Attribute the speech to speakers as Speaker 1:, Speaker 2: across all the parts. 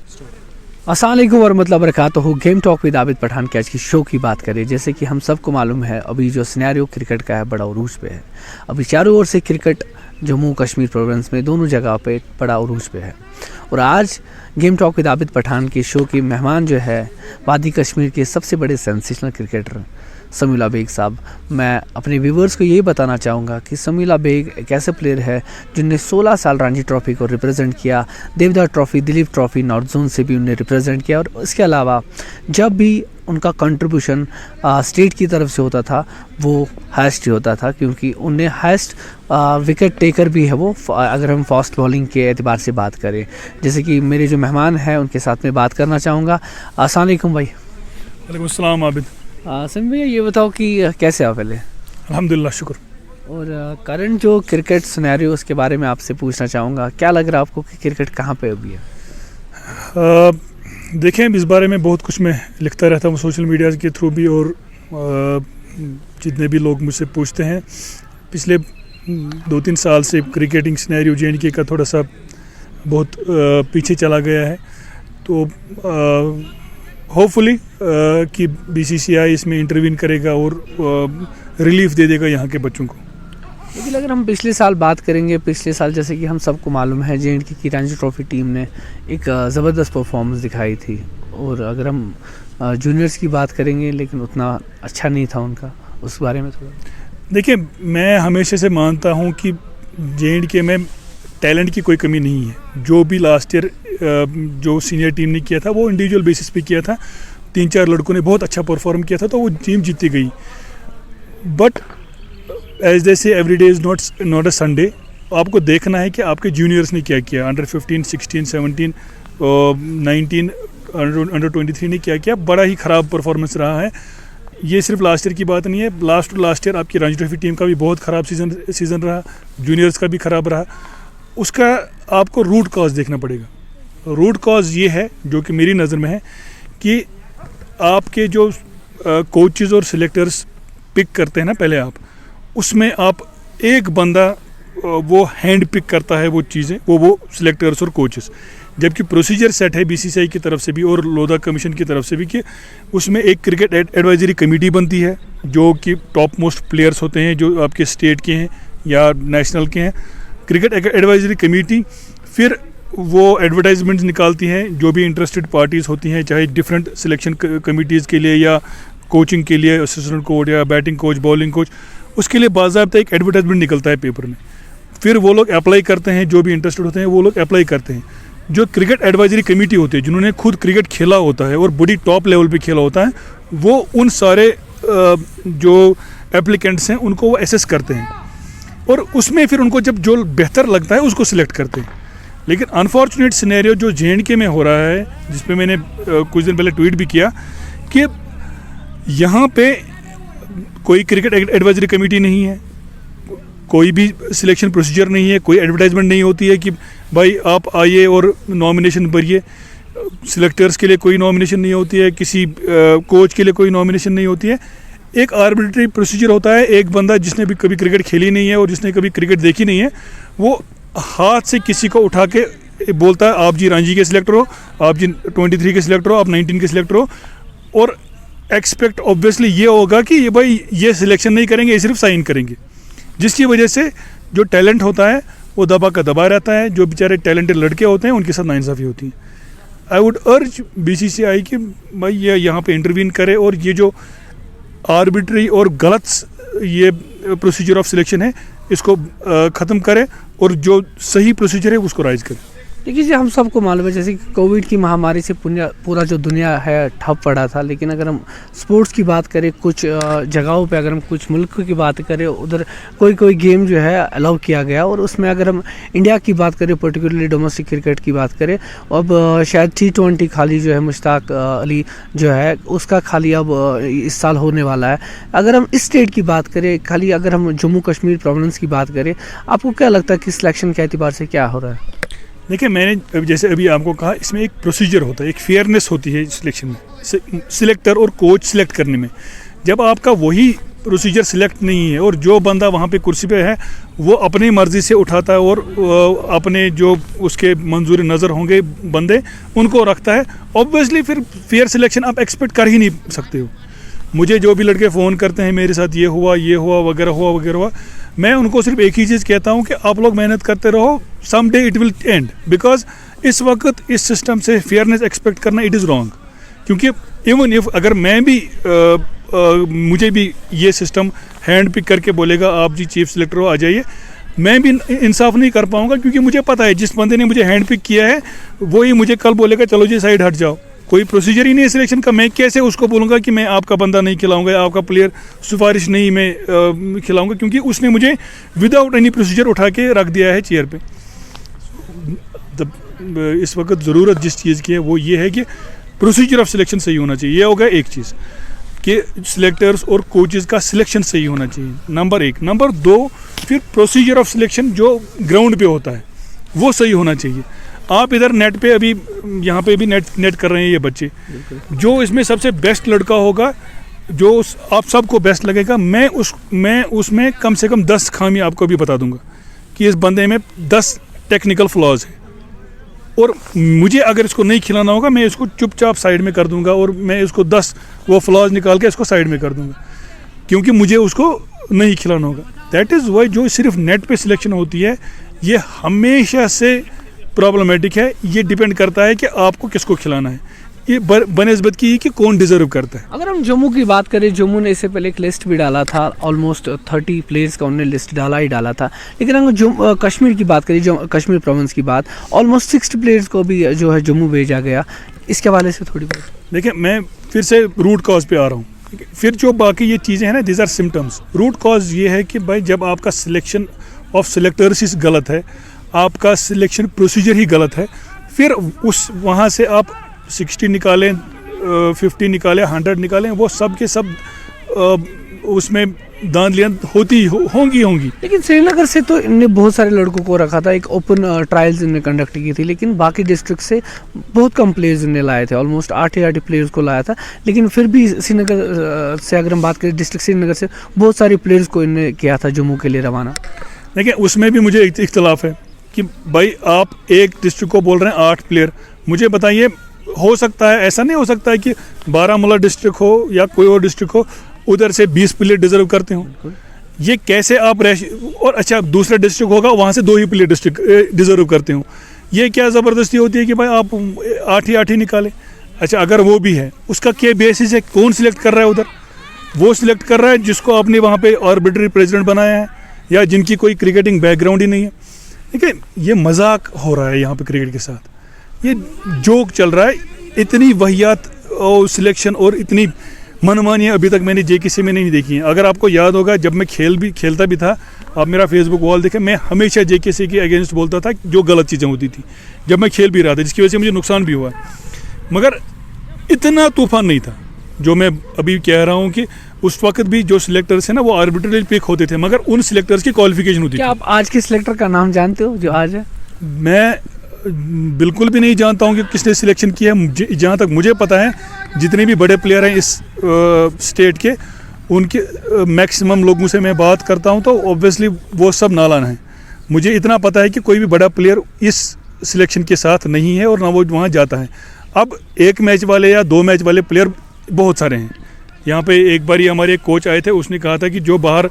Speaker 1: अस्सलाम वालेकुम वरहमतुल्लाहि वबरकातुहू। Game talk with Abid Pathan के आज की शो की बात करें। जैसे कि हम सबको मालूम है, अभी जो सिनेरियो क्रिकेट का है बड़ा उरूज पे है। अभी चारों ओर से क्रिकेट जम्मू कश्मीर प्रोविंस में दोनों जगह पे बड़ा उरूज पे है। और आज game talk with Abid Pathan के शो के मेहमान जो है वादी कश्मीर के सबसे बड़े सेंसेशनल क्रिकेटर समीउल्लाह बेग साहब। मैं अपने व्यूवर्स को यही बताना चाहूँगा कि समीउल्लाह बेग एक ऐसे प्लेयर है जिनने 16 साल रणजी ट्रॉफ़ी को रिप्रेजेंट किया, देवदार trophy, Dilip trophy, north zone से भी उन्हें रिप्रेजेंट किया। और इसके अलावा जब भी उनका कंट्रीब्यूशन स्टेट की तरफ से होता था वो हाइस्ट ही होता था, क्योंकि उन्हें हाइस्ट विकेट टेकर भी है वो, अगर हम फास्ट बॉलिंग के एतबार से बात करें। जैसे कि मेरे जो मेहमान हैं उनके साथ में बात करना चाहूँगा। अस्सलाम वालेकुम भाई।
Speaker 2: वालेकुम अस्सलाम आबिद।
Speaker 1: समी भैया ये बताओ कि कैसे आप पहले?
Speaker 2: अल्हम्दुलिल्लाह, शुक्र।
Speaker 1: और करंट जो क्रिकेट सिनेरियो उसके बारे में आपसे पूछना चाहूँगा, क्या लग रहा है आपको कि क्रिकेट कहाँ पे अभी है?
Speaker 2: देखें, इस बारे में बहुत कुछ मैं लिखता रहता हूँ सोशल मीडिया के थ्रू भी, और जितने भी लोग मुझसे पूछते हैं। पिछले 2-3 साल से क्रिकेटिंग सिनेरियो J&K का थोड़ा सा बहुत पीछे चला गया है। तो होपफुली कि BCCI इसमें इंटरवीन करेगा और रिलीफ दे देगा यहाँ के बच्चों को।
Speaker 1: लेकिन अगर हम पिछले साल बात करेंगे, पिछले साल जैसे कि हम सबको मालूम है J&K की रणजी ट्रॉफ़ी टीम ने एक ज़बरदस्त परफॉर्मेंस दिखाई थी। और अगर हम जूनियर्स की बात करेंगे लेकिन उतना अच्छा नहीं था उनका, उस बारे में थोड़ा।
Speaker 2: देखिए, मैं हमेशा से मानता हूँ कि J&K में टैलेंट की कोई कमी नहीं है। जो भी लास्ट ईयर जो सीनियर टीम ने किया था वो इंडिविजुअल बेसिस पे किया था। 3-4 लड़कों ने बहुत अच्छा परफॉर्म किया था तो वो टीम जीती गई। बट एज दे से every day is not a Sunday. आपको देखना है कि आपके जूनियर्स ने क्या किया, अंडर 15, 16, 17, 19, अंडर 23 ने क्या किया। बड़ा ही ख़राब परफॉर्मेंस रहा है। ये सिर्फ लास्ट ईयर की बात नहीं है, लास्ट ईयर आपकी रणजी ट्रॉफी टीम का भी बहुत ख़राब सीज़न रहा, जूनियर्स का भी ख़राब रहा। उसका आपको रूट कॉज देखना पड़ेगा। रूट कॉज ये है, जो कि मेरी नज़र में है, कि आपके जो कोचेज़ और सिलेक्टर्स पिक करते हैं ना पहले आप, उसमें आप एक बंदा वो हैंड पिक करता है वो चीज़ें, वो सिलेक्टर्स और कोचेस। जबकि प्रोसीजर सेट है BCCI की तरफ से भी और लोधा कमीशन की तरफ से भी कि उसमें एक क्रिकेट एडवाइजरी कमेटी बनती है जो कि टॉप मोस्ट प्लेयर्स होते हैं जो आपके स्टेट के हैं या नेशनल के हैं। क्रिकेट एडवाइजरी कमेटी फिर वो एडवर्टाइजमेंट्स निकालती हैं जो भी इंटरेस्टेड पार्टीज़ होती हैं, चाहे डिफरेंट सिलेक्शन कमेटीज़ के लिए या कोचिंग के लिए, असिस्टेंट कोच या बैटिंग कोच, बॉलिंग कोच, उसके लिए बाज़ाब्ता एक एडवर्टाइजमेंट निकलता है पेपर में। फिर वो लोग अप्लाई करते हैं, जो भी इंटरेस्टेड होते हैं वो लोग अप्लाई करते हैं। जो क्रिकेट एडवाइजरी कमेटी होती है जिन्होंने खुद क्रिकेट खेला होता है और बड़ी टॉप लेवल पे खेला होता है, वो उन सारे जो एप्लीकेंट्स हैं उनको वो असेस करते हैं और उसमें फिर उनको जब जो बेहतर लगता है उसको सिलेक्ट करते हैं। लेकिन अनफॉर्चुनेट सिनेरियो जो J&K में हो रहा है, जिस पे मैंने कुछ दिन पहले ट्वीट भी किया कि यहाँ पे कोई क्रिकेट एडवाइजरी कमेटी नहीं है, कोई भी सिलेक्शन प्रोसीजर नहीं है, कोई एडवर्टाइजमेंट नहीं होती है कि भाई आप आइए और नॉमिनेशन भरिए। सिलेक्टर्स के लिए कोई नॉमिनेशन नहीं होती है, किसी कोच के लिए कोई नॉमिनेशन नहीं होती है। एक आर्बिट्री प्रोसीजर होता है। एक बंदा जिसने भी कभी क्रिकेट खेली नहीं है और जिसने कभी क्रिकेट देखी नहीं है, वो हाथ से किसी को उठा के बोलता है आप जी रणजी के सिलेक्टर हो, आप जी 23 के सिलेक्टर हो, आप 19 के सिलेक्टर हो, और एक्सपेक्ट ऑब्वियसली ये होगा कि ये भाई ये सिलेक्शन नहीं करेंगे, ये सिर्फ साइन करेंगे, जिसकी वजह से जो टैलेंट होता है वो दबा का दबा रहता है। जो बेचारे टैलेंटेड लड़के होते हैं उनके साथ नाइंसाफ़ी होती है। आई वुड अर्ज BCCI कि भाई ये यहाँ पे इंटरवीन करे और ये जो आर्बिट्री और गलत ये प्रोसीजर ऑफ सिलेक्शन है इसको ख़त्म करे और जो सही प्रोसीजर है उसको राइज करे।
Speaker 1: देखिए, हम सबको मालूम है जैसे कि कोविड की महामारी से पूरा जो दुनिया है ठप पड़ा था। लेकिन अगर हम स्पोर्ट्स की बात करें, कुछ जगहों पे अगर हम कुछ मुल्क की बात करें, उधर कोई गेम जो है अलाउ किया गया। और उसमें अगर हम इंडिया की बात करें, पर्टिकुलरली डोमेस्टिक क्रिकेट की बात करें, अब शायद T20 खाली जो है मुश्ताक अली जो है उसका खाली अब इस साल होने वाला है। अगर हम इस स्टेट की बात करें, खाली अगर हम जम्मू कश्मीर प्रोविंस की बात करें, आपको क्या लगता है कि सिलेक्शन के एतबार से क्या हो रहा है?
Speaker 2: देखिए, मैंने जैसे अभी आपको कहा, इसमें एक प्रोसीजर होता है, एक फेयरनेस होती है सिलेक्शन में, सिलेक्टर और कोच सिलेक्ट करने में। जब आपका वही प्रोसीजर सिलेक्ट नहीं है और जो बंदा वहाँ पे कुर्सी पे है वो अपनी मर्ज़ी से उठाता है और अपने जो उसके मंजूर नज़र होंगे बंदे उनको रखता है। ऑब्वियसली फिर फेयर सिलेक्शन आप एक्सपेक्ट कर ही नहीं सकते हो। मुझे जो भी लड़के फ़ोन करते हैं मेरे साथ ये हुआ वगैरह हुआ, मैं उनको सिर्फ एक ही चीज़ कहता हूँ कि आप लोग मेहनत करते रहो, some day it will end. Because इस वक्त इस सिस्टम से फेयरनेस एक्सपेक्ट करना इट इज़ रॉन्ग। क्योंकि इवन इफ अगर मैं भी मुझे भी ये सिस्टम हैंड पिक करके बोलेगा आप जी चीफ सिलेक्टर हो आ जाइए, मैं भी इंसाफ नहीं कर पाऊंगा। क्योंकि मुझे पता है जिस बंदे ने मुझे हैंड पिक किया है वही मुझे कल बोलेगा चलो जी साइड हट जाओ। कोई प्रोसीजर ही नहीं है सिलेक्शन का, मैं कैसे उसको बोलूँगा कि मैं आपका बंदा नहीं खिलाऊंगा या आपका प्लेयर सिफारिश नहीं मैं खिलाऊंगा, क्योंकि उसने मुझे विदाउट एनी प्रोसीजर उठा के रख दिया है चेयर पे। इस वक्त ज़रूरत जिस चीज़ की है वो ये है कि प्रोसीजर ऑफ सिलेक्शन सही होना चाहिए। ये हो गया एक चीज़ कि सिलेक्टर्स और कोचेज़ का सिलेक्शन सही होना चाहिए, नंबर 1। नंबर 2, फिर प्रोसीजर ऑफ सिलेक्शन जो ग्राउंड पे होता है वो सही होना चाहिए। आप इधर नेट पे अभी यहाँ पे भी नेट कर रहे हैं ये बच्चे, जो इसमें सबसे बेस्ट लड़का होगा जो आप सबको बेस्ट लगेगा, मैं उसमें कम से कम 10 खामी आपको भी बता दूंगा कि इस बंदे में 10 टेक्निकल फ्लॉज है और मुझे अगर इसको नहीं खिलाना होगा मैं इसको चुपचाप साइड में कर दूंगा और मैं इसको 10 वो फ्लॉज निकाल के इसको साइड में कर दूंगा क्योंकि मुझे उसको नहीं खिलाना होगा। दैट इज़ वाई जो सिर्फ नेट पे सिलेक्शन होती है ये हमेशा से प्रॉब्लमेटिक है। ये डिपेंड करता है कि आपको किसको खिलाना है, ये बनस्बत की कि कौन डिजर्व करता है।
Speaker 1: अगर हम जम्मू की बात करें, जम्मू ने इससे पहले एक लिस्ट भी डाला था, ऑलमोस्ट 30 प्लेयर्स का उन्होंने लिस्ट डाला था। लेकिन अगर कश्मीर की बात करें, जो कश्मीर प्रोविंस की बात, ऑलमोस्ट 60 प्लेयर्स को भी जो है जम्मू भेजा गया। इसके हवाले से थोड़ी बहुत
Speaker 2: देखिए, मैं फिर से रूट कॉज पे आ रहा हूँ। फिर जो बाकी ये चीज़ें हैं ना, this are symptoms. Root cause ये है कि भाई जब आपका सिलेक्शन ऑफ सिलेक्टर्स गलत है, आपका सिलेक्शन प्रोसीजर ही गलत है, फिर उस वहाँ से आप 60 निकालें, 50 निकालें, 100 निकालें, वो सब के सब उसमें दांधलियाँ होंगी।
Speaker 1: लेकिन श्रीनगर से तो इनने बहुत सारे लड़कों को रखा था, एक ओपन ट्रायल्स इनने कंडक्ट की थी, लेकिन बाकी डिस्ट्रिक्ट से बहुत कम प्लेयर्स इनने लाए थे, ऑलमोस्ट 8 प्लेयर्स को लाया था। लेकिन फिर भी श्रीनगर से अगर हम बात करें, डिस्ट्रिक्ट श्रीनगर से बहुत सारे प्लेयर्स को इनने किया था जम्मू के लिए रवाना।
Speaker 2: देखिए, उसमें भी मुझे एक इख्तलाफ है कि भाई आप एक डिस्ट्रिक्ट को बोल रहे हैं 8 प्लेयर, मुझे बताइए हो सकता है, ऐसा नहीं हो सकता है कि बारामूला डिस्ट्रिक्ट हो या कोई और डिस्ट्रिक्ट हो, उधर से 20 प्लेयर डिजर्व करते हो। ये कैसे आप और अच्छा दूसरा डिस्ट्रिक्ट होगा वहाँ से 2 ही प्लेयर डिस्ट्रिक्ट डिजर्व करते हो। ये क्या ज़बरदस्ती होती है कि भाई आप 8 ही निकालें। अच्छा, अगर वो भी है, उसका क्या बेसिस है? कौन सिलेक्ट कर रहा है उधर? वो सिलेक्ट कर रहा है जिसको आपने वहाँ पे आर्बिट्री प्रेसिडेंट बनाया है या जिनकी कोई क्रिकेटिंग बैकग्राउंड ही नहीं है। देखिए, ये मजाक हो रहा है यहाँ पे क्रिकेट के साथ, ये जोक चल रहा है। इतनी वहियात और सिलेक्शन और इतनी मनमानियाँ अभी तक मैंने जेकेसी में नहीं देखी हैं। अगर आपको याद होगा, जब मैं खेलता भी था, आप मेरा फेसबुक वॉल देखें, मैं हमेशा जेकेसी के अगेंस्ट बोलता था जो गलत चीज़ें होती थी जब मैं खेल भी रहा था, जिसकी वजह से मुझे नुकसान भी हुआ। मगर इतना तूफान नहीं था जो मैं अभी कह रहा हूँ कि उस वक्त भी जो सिलेक्टर्स हैं ना वो आर्बिट्ररी पिक होते थे, मगर उन सिलेक्टर्स की क्वालिफिकेशन होती थी।
Speaker 1: क्या आप आज के सिलेक्टर का नाम जानते हो जो आज है?
Speaker 2: मैं बिल्कुल भी नहीं जानता हूँ कि किसने सिलेक्शन किया है। जहाँ तक मुझे पता है, जितने भी बड़े प्लेयर हैं इस स्टेट के, उनके मैक्सिमम लोगों से मैं बात करता हूँ तो ऑब्वियसली वो सब नालान हैं। मुझे इतना पता है कि कोई भी बड़ा प्लेयर इस सिलेक्शन के साथ नहीं है और ना वो वहाँ जाता है। अब 1 मैच वाले या 2 मैच वाले प्लेयर बहुत सारे हैं। यहाँ पे एक बार हमारे एक कोच आए थे, उसने कहा था कि जो बाहर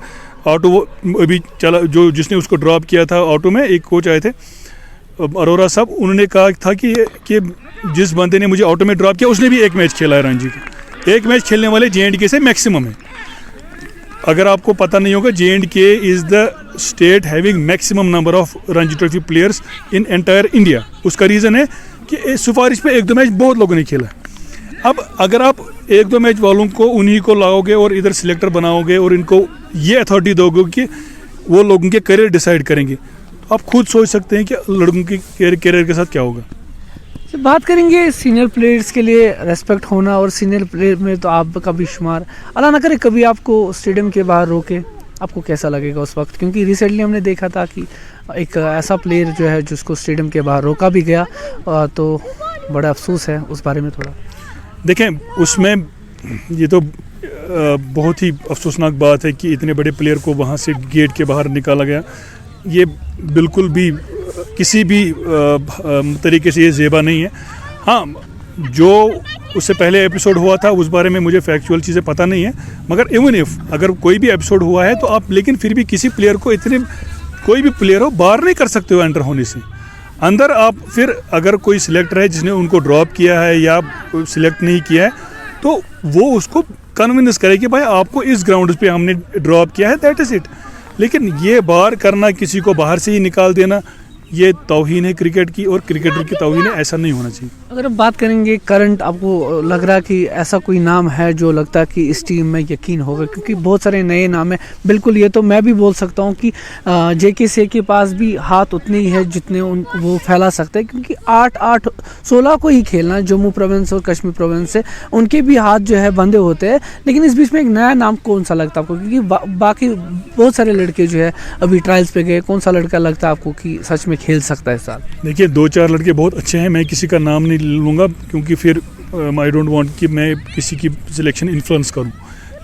Speaker 2: ऑटो अभी चला, जो जिसने उसको ड्रॉप किया था ऑटो में, एक कोच आए थे अरोरा साहब, उन्होंने कहा था कि जिस बंदे ने मुझे ऑटो में ड्रॉप किया उसने भी 1 मैच खेला है रणजी का। 1 मैच खेलने वाले J&K से मैक्सिमम है। अगर आपको पता नहीं होगा, J&K is the state having maximum number of Ranji trophy players in entire India. उसका रीज़न है कि सिफारिश पे 1-2 मैच बहुत लोगों ने खेला। अब अगर आप 1-2 मैच वालों को उन्हीं को लाओगे और इधर सिलेक्टर बनाओगे और इनको ये अथॉरिटी दोगे कि वो लोगों के करियर डिसाइड करेंगे, तो आप खुद सोच सकते हैं कि लड़कों के करियर के साथ क्या होगा।
Speaker 1: बात करेंगे सीनियर प्लेयर्स के लिए रेस्पेक्ट होना, और सीनियर प्लेयर में तो आपका भी शुमार। अल्लाह ना करे कभी आपको स्टेडियम के बाहर रोके, आपको कैसा लगेगा उस वक्त? क्योंकि रिसेंटली हमने देखा था कि एक ऐसा प्लेयर जो है जिसको स्टेडियम के बाहर रोका भी गया, तो बड़ा अफसोस है उस बारे में थोड़ा।
Speaker 2: देखें, उसमें ये तो बहुत ही अफसोसनाक बात है कि इतने बड़े प्लेयर को वहाँ से गेट के बाहर निकाला गया। ये बिल्कुल भी किसी भी तरीके से ये ज़ेबा नहीं है। हाँ, जो उससे पहले एपिसोड हुआ था उस बारे में मुझे फैक्चुअल चीज़ें पता नहीं है, मगर इवन इफ अगर कोई भी एपिसोड हुआ है तो आप लेकिन फिर भी किसी प्लेयर को इतने, कोई भी प्लेयर हो, बाहर नहीं कर सकते हो एंटर होने से। अंदर आप फिर अगर कोई सिलेक्टर है जिसने उनको ड्रॉप किया है या सिलेक्ट नहीं किया है तो वो उसको कन्विंस करे कि भाई आपको इस ग्राउंड पे हमने ड्रॉप किया है, दैट इज़ इट। लेकिन ये बार करना, किसी को बाहर से ही निकाल देना, ये तौहीन है क्रिकेट की, और क्रिकेटर की तौहीन है, ऐसा नहीं होना चाहिए।
Speaker 1: अगर हम बात करेंगे करंट, आपको लग रहा है कि ऐसा कोई नाम है जो लगता है कि इस टीम में यकीन होगा? क्योंकि बहुत सारे नए नाम हैं। बिल्कुल, ये तो मैं भी बोल सकता हूँ कि JKC के पास भी हाथ उतने ही है जितने वो फैला सकते हैं, क्योंकि 16 को ही खेलना, जम्मू प्रोविंस और कश्मीर प्रोविंस से उनके भी हाथ जो है बंधे होते हैं। लेकिन इस बीच में एक नया नाम कौन सा लगता है आपको? क्योंकि बाकी बहुत सारे लड़के जो है अभी ट्रायल्स पे गए, कौन सा लड़का लगता है आपको कि सच में खेल सकता है इस साल?
Speaker 2: देखिए, 2-4 लड़के बहुत अच्छे हैं, मैं किसी का नाम नहीं लूँगा क्योंकि फिर आई डोंट वांट कि मैं किसी की सिलेक्शन इन्फ्लुएंस करूँ।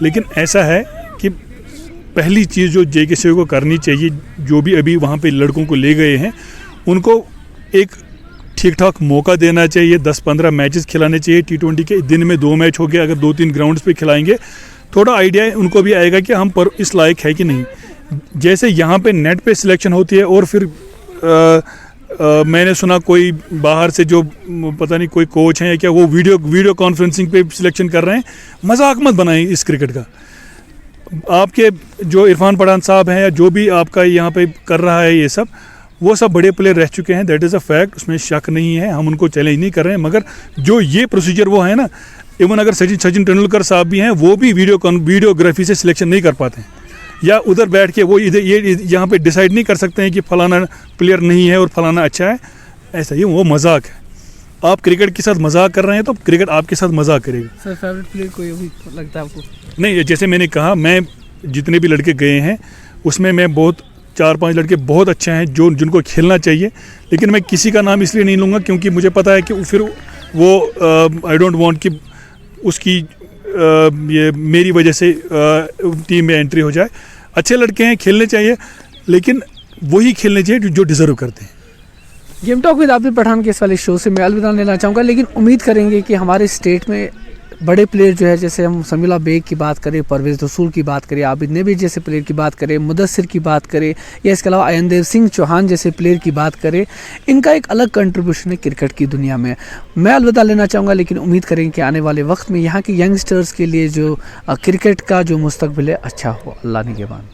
Speaker 2: लेकिन ऐसा है कि पहली चीज़ जो JKC को करनी चाहिए, जो भी अभी वहाँ पे लड़कों को ले गए हैं, उनको एक ठीक ठाक मौका देना चाहिए। 10-15 मैचेस खिलाने चाहिए। T20 के दिन में 2 मैच हो गए, अगर 2-3 ग्राउंड्स पे खिलाएंगे थोड़ा आइडिया उनको भी आएगा कि हम पर इस लायक है कि नहीं। जैसे यहाँ पे नेट पे सिलेक्शन होती है और फिर मैंने सुना कोई बाहर से जो पता नहीं कोई कोच हैं या क्या, वो वीडियो कॉन्फ्रेंसिंग पे सिलेक्शन कर रहे हैं। मजाक मत बनाएं इस क्रिकेट का। आपके जो इरफान पठान साहब हैं या जो भी आपका यहाँ पे कर रहा है, ये सब वो सब बड़े प्लेयर रह चुके हैं, दैट इज़ अ फैक्ट, उसमें शक नहीं है। हम उनको चैलेंज नहीं कर रहे हैं, मगर जो ये प्रोसीजर वो है ना, इवन अगर सचिन तेंदुलकर साहब भी हैं, वो भी वीडियोग्राफी से सिलेक्शन नहीं कर पाते हैं, या उधर बैठ के वो इधर ये यहाँ पे डिसाइड नहीं कर सकते हैं कि फलाना प्लेयर नहीं है और फलाना अच्छा है। ऐसा ही वो मजाक है। आप क्रिकेट के साथ मजाक कर रहे हैं तो क्रिकेट आपके साथ मजाक करेगा।
Speaker 1: सर, फेवरेट प्लेयर कोई अभी लगता है आपको?
Speaker 2: नहीं, जैसे मैंने कहा, मैं जितने भी लड़के गए हैं उसमें मैं बहुत 4-5 लड़के बहुत अच्छे हैं जो जिनको खेलना चाहिए। लेकिन मैं किसी का नाम इसलिए नहीं लूँगा क्योंकि मुझे पता है कि फिर वो आई डोंट वांट कि उसकी ये मेरी वजह से टीम में एंट्री हो जाए। अच्छे लड़के हैं, खेलने चाहिए, लेकिन वही खेलने चाहिए जो डिजर्व करते हैं।
Speaker 1: Game talk with Abid Pathan के इस वाले शो से मैं अलविदा लेना चाहूँगा, लेकिन उम्मीद करेंगे कि हमारे स्टेट में बड़े प्लेयर जो है, जैसे हम समीला बेग की बात करें, परवेज़ रसूल की बात करें, आबिद नबी जैसे प्लेयर की बात करें, मुदस्सिर की बात करें, या इसके अलावा अयनदेव सिंह चौहान जैसे प्लेयर की बात करें, इनका एक अलग कंट्रीब्यूशन है क्रिकेट की दुनिया में। मैं अलविदा लेना चाहूँगा, लेकिन उम्मीद करेंगे कि आने वाले वक्त में यहाँ के यंगस्टर्स के लिए जो क्रिकेट का जो मुस्तकबिल है अच्छा हो। अल्लाह निगहबान।